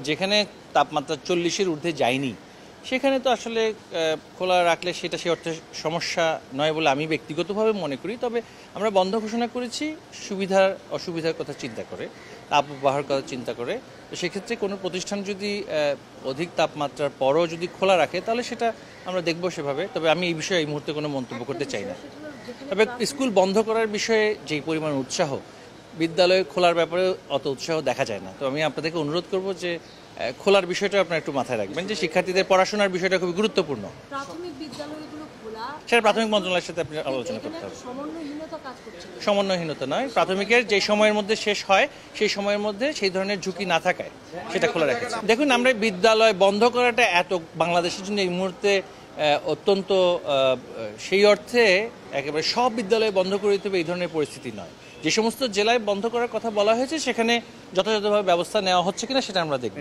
যেখানে তাপমাত্রা 40-এর ঊর্ধ্বে যায়নি সেখানে তো আসলে খোলা রাখলে সেটা সে অর্থে সমস্যা নয় বলে আমি ব্যক্তিগতভাবে মনে করি। তবে আমরা বন্ধ ঘোষণা করেছি সুবিধার অসুবিধার কথা চিন্তা করে, তাপ ব্যবহার কথা চিন্তা করে। তো সেক্ষেত্রে কোনো প্রতিষ্ঠান যদি অধিক তাপমাত্রার পরও যদি খোলা রাখে তাহলে সেটা আমরা দেখব সেভাবে। তবে আমি এই বিষয়ে এই মুহূর্তে কোনো মন্তব্য করতে চাই না। তবে স্কুল বন্ধ করার বিষয়ে যেই পরিমাণ উৎসাহ, বিদ্যালয় খোলার ব্যাপারে অত উৎসাহ দেখা যায় না। তো আমি আপনাদেরকে অনুরোধ করব যে খোলার বিষয়টা আপনারা একটু মাথায় রাখবেন, যে শিক্ষার্থীদের পড়াশোনার বিষয়টা খুবই গুরুত্বপূর্ণ। প্রাথমিক বিদ্যালয়গুলো খোলা, সেটা প্রাথমিক মন্ত্রণালয়ের সাথে আপনি আলোচনা করতে হবে। সমন্বয়হীনতা কাজ করছে। সমন্বয়হীনতা নয়, প্রাথমিকের যে সময়ের মধ্যে শেষ হয় সেই সময়ের মধ্যে সেই ধরনের ঝুঁকি না থাকায় সেটা খোলা রেখেছে। দেখুন, আমরা বিদ্যালয় বন্ধ করাটা এত বাংলাদেশের জন্য এই মুহূর্তে অত্যন্ত সেই অর্থে একেবারে সব বিদ্যালয় বন্ধ করে দিতে হবে এই ধরনের পরিস্থিতি নয়। যে সমস্ত জেলায় বন্ধ করার কথা বলা হয়েছে সেখানে যথাযথভাবে ব্যবস্থা নেওয়া হচ্ছে কিনা সেটা আমরা দেখব।